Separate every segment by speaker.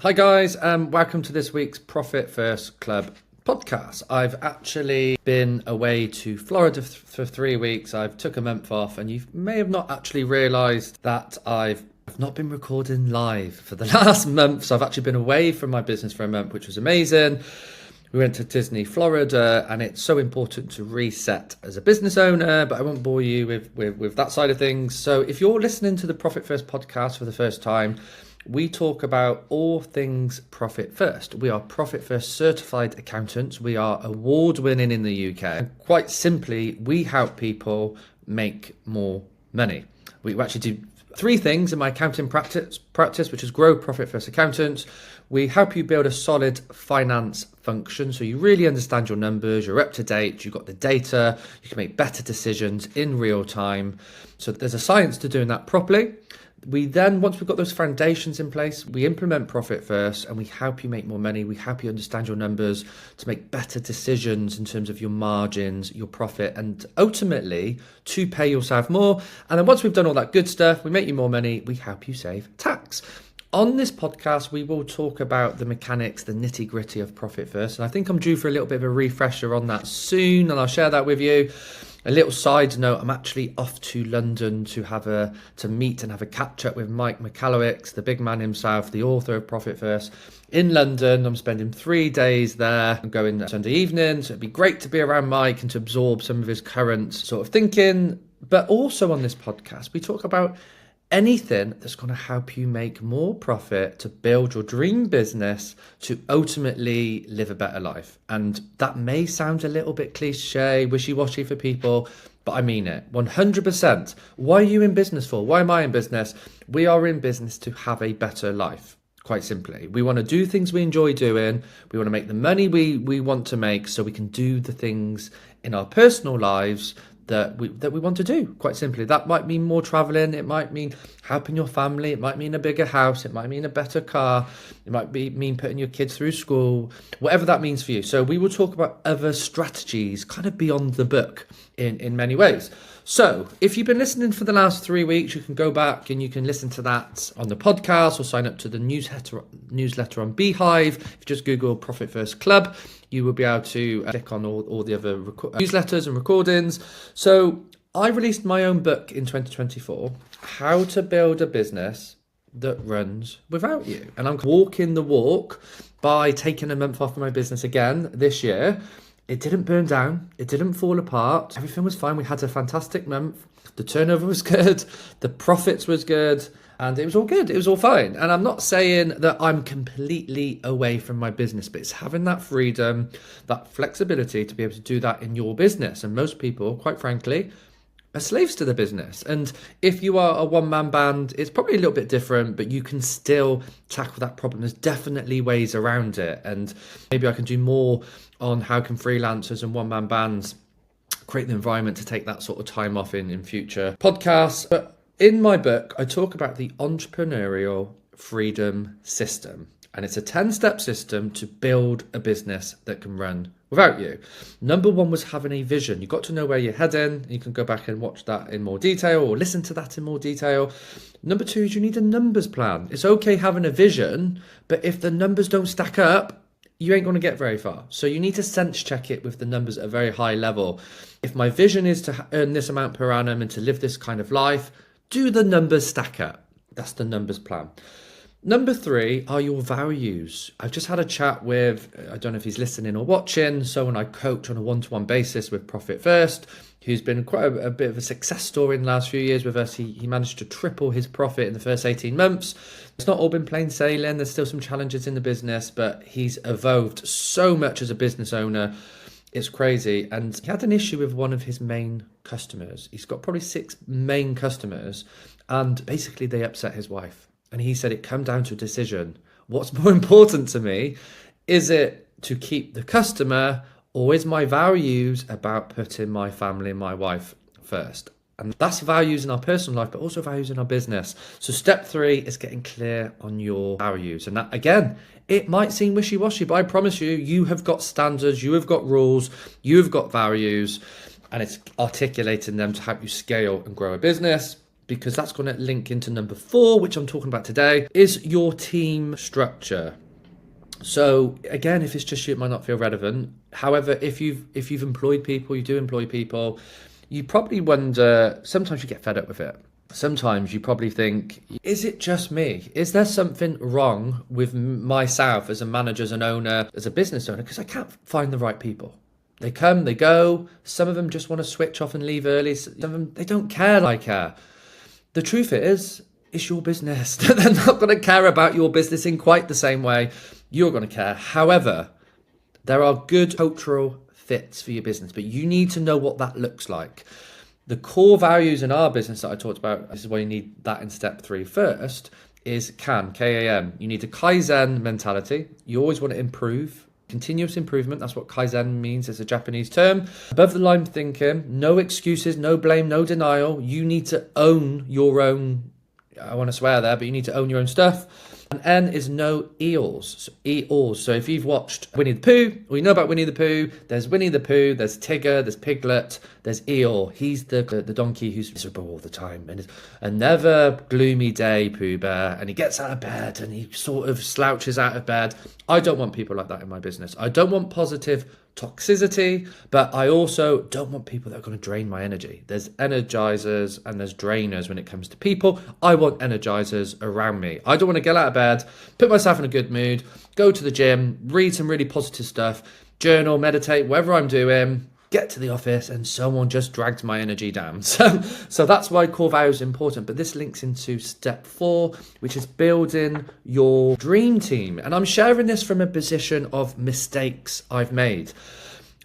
Speaker 1: Hi guys, welcome to this week's Profit First Club podcast. I've actually been away to Florida for 3 weeks. I've took a month off, and you may have not actually realised that I've not been recording live for the last month. So I've actually been away from my business for a month, which was amazing. We went to Disney, Florida, and it's so important to reset as a business owner, but I won't bore you with that side of things. So if you're listening to the Profit First podcast for the first time, we talk about all things profit first. We are profit first certified accountants. We are award winning in the UK. And quite simply, we help people make more money. We actually do 3 things in my accounting practice, which is grow profit first accountants. We help you build a solid finance function, so you really understand your numbers, you're up to date, you've got the data, you can make better decisions in real time. So there's a science to doing that properly. We then, once we've got those foundations in place, we implement profit first, and we help you make more money. We help you understand your numbers to make better decisions in terms of your margins, your profit, and ultimately to pay yourself more. And then once we've done all that good stuff, we make you more money, we help you save tax. On this podcast, we will talk about the mechanics, the nitty gritty of profit first. And I think I'm due for a little bit of a refresher on that soon, and I'll share that with you. A little side note, I'm actually off to London to meet and have a catch up with Mike McCallowicks, the big man himself, the author of Profit First, in London. I'm spending 3 days there. I'm going Sunday evening, so it'd be great to be around Mike and to absorb some of his current sort of thinking. But also on this podcast, we talk about anything that's going to help you make more profit, to build your dream business, to ultimately live a better life. And that may sound a little bit cliche, wishy-washy for people, but I mean it 100%. Why are you in business for? Why am I in business? We are in business to have a better life. Quite simply, we want to do things we enjoy doing. We want to make the money we want to make, so we can do the things in our personal lives that we want to do. Quite simply, that might mean more traveling, it might mean helping your family, it might mean a bigger house, it might mean a better car, it might mean putting your kids through school, whatever that means for you. So we will talk about other strategies kind of beyond the book in many ways. So if you've been listening for the last 3 weeks, you can go back and you can listen to that on the podcast, or sign up to the newsletter on Beehive. If you just Google Profit First Club, you will be able to click on all the other newsletters and recordings. So I released my own book in 2024, How to Build a Business That Runs Without You. And I'm walking the walk by taking a month off of my business again this year. It didn't burn down. It didn't fall apart. Everything was fine. We had a fantastic month. The turnover was good. The profits was good. And it was all good. It was all fine. And I'm not saying that I'm completely away from my business, but it's having that freedom, that flexibility to be able to do that in your business. And most people, quite frankly, are slaves to the business. And if you are a one-man band, it's probably a little bit different, but you can still tackle that problem. There's definitely ways around it. And maybe I can do more on how can freelancers and one-man bands create the environment to take that sort of time off in future podcasts. But in my book, I talk about the entrepreneurial freedom system. And it's a 10-step system to build a business that can run without you. Number 1 was having a vision. You've got to know where you're heading. You can go back and watch that in more detail, or listen to that in more detail. Number 2 is you need a numbers plan. It's okay having a vision, but if the numbers don't stack up, you ain't going to get very far. So you need to sense check it with the numbers at a very high level. If my vision is to earn this amount per annum and to live this kind of life, do the numbers stack up? That's the numbers plan. Number 3 are your values. I've just had a chat with, I don't know if he's listening or watching, someone I coach on a one-to-one basis with Profit First, who's been quite a bit of a success story in the last few years with us. He managed to triple his profit in the first 18 months. It's not all been plain sailing. There's still some challenges in the business, but he's evolved so much as a business owner. It's crazy. And he had an issue with one of his main customers. He's got probably 6 main customers, and basically they upset his wife. And he said it came down to a decision. What's more important to me? Is it to keep the customer, or is my values about putting my family and my wife first? And that's values in our personal life, but also values in our business. So step 3 is getting clear on your values. And that, again, it might seem wishy-washy, but I promise you, you have got standards, you have got rules, you have got values, and it's articulating them to help you scale and grow a business. because that's going to link into number 4, which I'm talking about today, is your team structure. So again, if it's just you, it might not feel relevant. However, if you've employed people, you do employ people, you probably wonder, sometimes you get fed up with it. Sometimes you probably think, is it just me? Is there something wrong with myself as a manager, as an owner, as a business owner? Because I can't find the right people. They come, they go. Some of them just want to switch off and leave early. Some of them, they don't care like I care. The truth is, it's your business. They're not going to care about your business in quite the same way you're going to care. However, there are good cultural fits for your business, but you need to know what that looks like. The core values in our business that I talked about, this is why you need that in step 3 first, is K-A-M. You need a Kaizen mentality. You always want to improve. Continuous improvement, that's what Kaizen means. It's a Japanese term. Above the line thinking, no excuses, no blame, no denial. You need to own your own, I want to swear there, but you need to own your own stuff. And N is no eels. So eels. So if you've watched Winnie the Pooh, or you know about Winnie the Pooh, there's Winnie the Pooh, there's Tigger, there's Piglet, there's Eel. He's the donkey who's miserable all the time. And it's a never gloomy day, Pooh Bear. And he gets out of bed and he sort of slouches out of bed. I don't want people like that in my business. I don't want positive toxicity, but I also don't want people that are going to drain my energy. There's energizers and there's drainers when it comes to people. I want energizers around me. I don't want to get out of bed, put myself in a good mood, go to the gym, read some really positive stuff, journal, meditate, whatever I'm doing, get to the office and someone just drags my energy down. So that's why core values are important. But this links into step 4, which is building your dream team. And I'm sharing this from a position of mistakes I've made.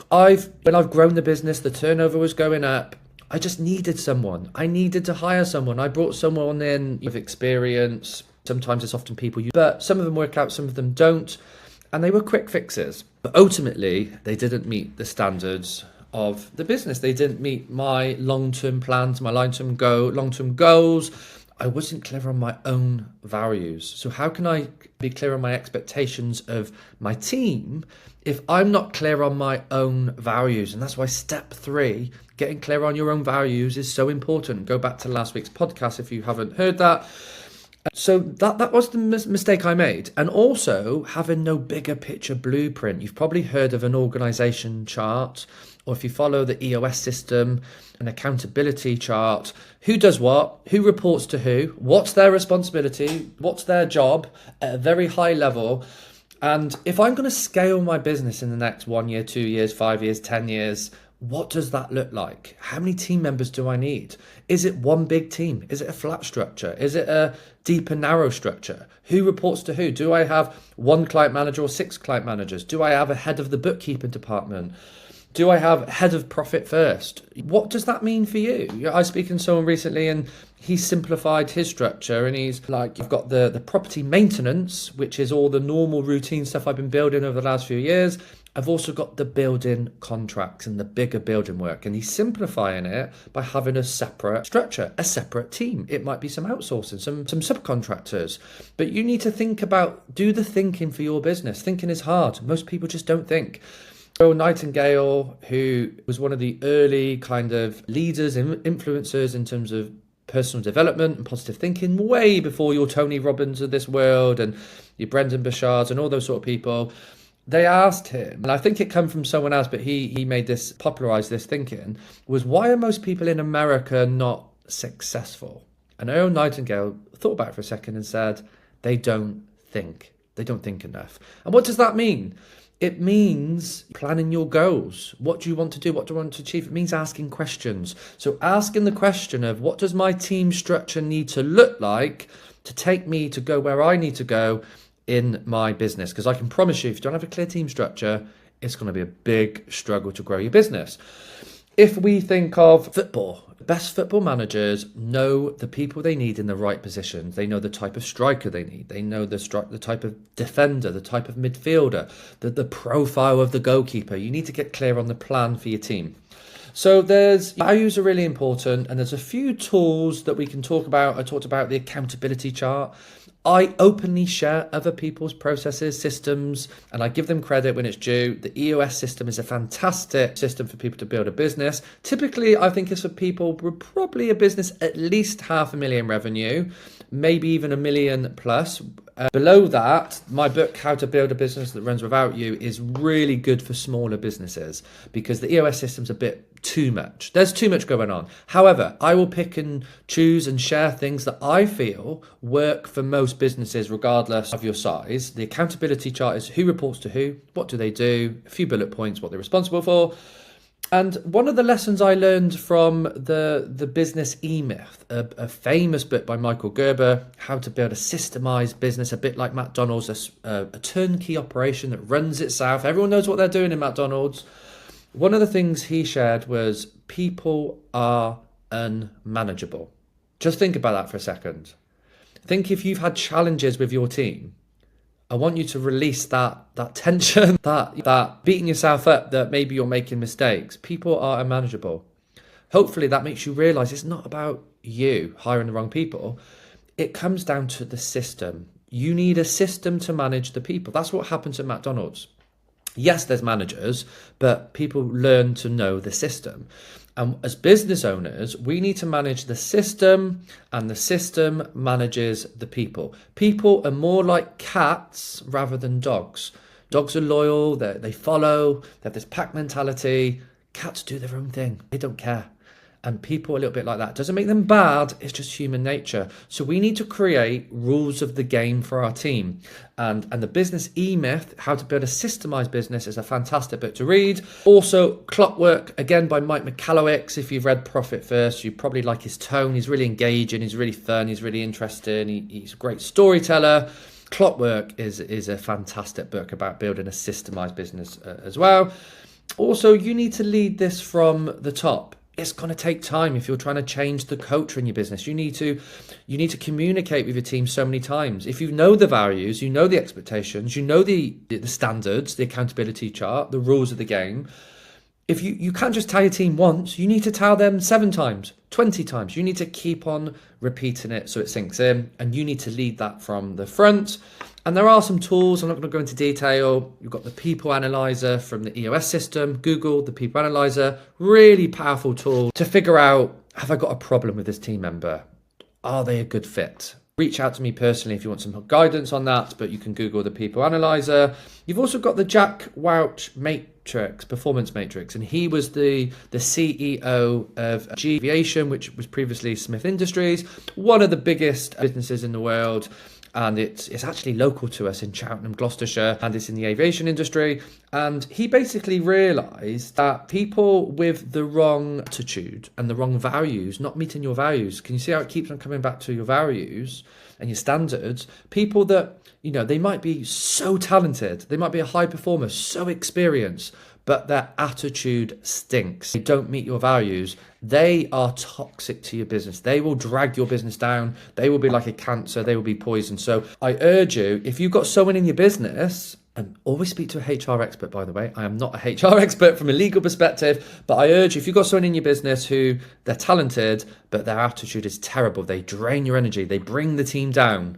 Speaker 1: When I've grown the business, the turnover was going up. I just needed someone. I needed to hire someone. I brought someone in with experience. Sometimes it's often people but some of them work out, some of them don't. And they were quick fixes. But ultimately, they didn't meet the standards of the business. They didn't meet my long-term plans, my long-term goals. I wasn't clear on my own values. So how can I be clear on my expectations of my team if I'm not clear on my own values? And that's why step 3, getting clear on your own values, is so important. Go back to last week's podcast if you haven't heard that. So that was the mistake I made. And also having no bigger picture blueprint. You've probably heard of an organization chart, or if you follow the EOS system, an accountability chart. Who does what? Who reports to who? What's their responsibility? What's their job at a very high level? And if I'm going to scale my business in the next 1 year, 2 years, 5 years, 10 years, what does that look like? How many team members do I need? Is it one big team? Is it a flat structure? Is it a deep and narrow structure? Who reports to who? Do I have 1 client manager or 6 client managers? Do I have a head of the bookkeeping department? Do I have head of profit first? What does that mean for you? I was speaking to someone recently and he simplified his structure and he's like, you've got the property maintenance, which is all the normal routine stuff I've been building over the last few years. I've also got the building contracts and the bigger building work. And he's simplifying it by having a separate structure, a separate team. It might be some outsourcing, some subcontractors. But you need to think about, do the thinking for your business. Thinking is hard. Most people just don't think. Earl Nightingale, who was one of the early kind of leaders and influencers in terms of personal development and positive thinking, way before your Tony Robbins of this world and your Brendan Burchards and all those sort of people, they asked him, and I think it came from someone else, but he made this, popularized this thinking, was why are most people in America not successful? And Earl Nightingale thought about it for a second and said, they don't think. They don't think enough. And what does that mean? It means planning your goals. What do you want to do? What do you want to achieve? It means asking questions. So asking the question of what does my team structure need to look like to take me to go where I need to go in my business? Because I can promise you, if you don't have a clear team structure, it's going to be a big struggle to grow your business. If we think of football, the best football managers know the people they need in the right positions. They know the type of striker they need. They know the type of defender, the type of midfielder, the profile of the goalkeeper. You need to get clear on the plan for your team. So values are really important, and there's a few tools that we can talk about. I talked about the accountability chart. I openly share other people's processes, systems, and I give them credit when it's due. The EOS system is a fantastic system for people to build a business. Typically, I think it's for people with probably a business at least 500,000 revenue, maybe even 1 million plus. Below that, my book, How to Build a Business That Runs Without You, is really good for smaller businesses because the EOS system's a bit too much. There's too much going on. However, I will pick and choose and share things that I feel work for most businesses, regardless of your size. The accountability chart is who reports to who, what do they do, a few bullet points, what they're responsible for. And one of the lessons I learned from the Business E-Myth, a famous book by Michael Gerber, How to Build a Systemized Business, a bit like McDonald's, a turnkey operation that runs itself. Everyone knows what they're doing in McDonald's. One of the things he shared was people are unmanageable. Just think about that for a second. Think if you've had challenges with your team. I want you to release that tension, that beating yourself up, that maybe you're making mistakes. People are unmanageable. Hopefully that makes you realize it's not about you hiring the wrong people. It comes down to the system. You need a system to manage the people. That's what happens at McDonald's. Yes, there's managers, but people learn to know the system. And as business owners, we need to manage the system, and the system manages the people. People are more like cats rather than dogs. Dogs are loyal, they follow, they have this pack mentality. Cats do their own thing. They don't care. And people are a little bit like that. Doesn't make them bad, it's just human nature. So we need to create rules of the game for our team. And the Business E-Myth, How to Build a Systemized Business, is a fantastic book to read. Also, Clockwork, again by Mike Michalowicz. If you've read Profit First, you probably like his tone. He's really engaging, he's really fun, he's really interesting, he's a great storyteller. Clockwork is a fantastic book about building a systemized business as well. Also, you need to lead this from the top. It's going to take time if you're trying to change the culture in your business. You need to communicate with your team so many times. If you know the values, you know the expectations, you know the standards, the accountability chart, the rules of the game. If you can't just tell your team once, you need to tell them 7 times, 20 times. You need to keep on repeating it so it sinks in, and you need to lead that from the front. And there are some tools, I'm not going to go into detail. You've got the People Analyzer from the EOS system. Google the People Analyzer, really powerful tool to figure out, have I got a problem with this team member? Are they a good fit? Reach out to me personally if you want some guidance on that, but you can Google the People Analyzer. You've also got the Jack Welch Matrix, Performance Matrix, and he was the CEO of G Aviation, which was previously Smith Industries, one of the biggest businesses in the world. And it's actually local to us in Cheltenham, Gloucestershire, and it's in the aviation industry. And he basically realised that people with the wrong attitude and the wrong values, not meeting your values, can you see how it keeps on coming back to your values and your standards? People that, they might be so talented, they might be a high performer, so experienced, but their attitude stinks. They don't meet your values. They are toxic to your business. They will drag your business down. They will be like a cancer. They will be poison. So I urge you, if you've got someone in your business, and always speak to a HR expert, by the way. I am not a HR expert from a legal perspective, but I urge you, if you've got someone in your business who they're talented, but their attitude is terrible, they drain your energy, they bring the team down,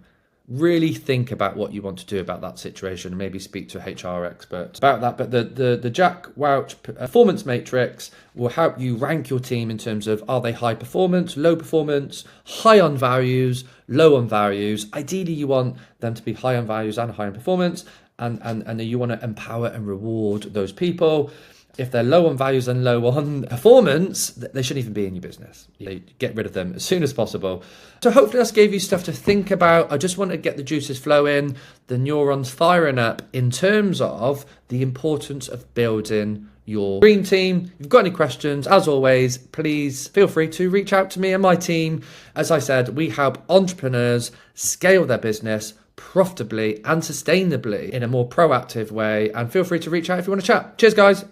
Speaker 1: really think about what you want to do about that situation and maybe speak to a HR expert about that. But the Jack Welch Performance Matrix will help you rank your team in terms of, are they high performance, low performance, high on values, low on values. Ideally, you want them to be high on values and high on performance, and you want to empower and reward those people. If they're low on values and low on performance, they shouldn't even be in your business. You get rid of them as soon as possible. So hopefully that's gave you stuff to think about. I just want to get the juices flowing, the neurons firing up in terms of the importance of building your dream team. If you've got any questions, as always, please feel free to reach out to me and my team. As I said, we help entrepreneurs scale their business profitably and sustainably in a more proactive way. And feel free to reach out if you want to chat. Cheers, guys.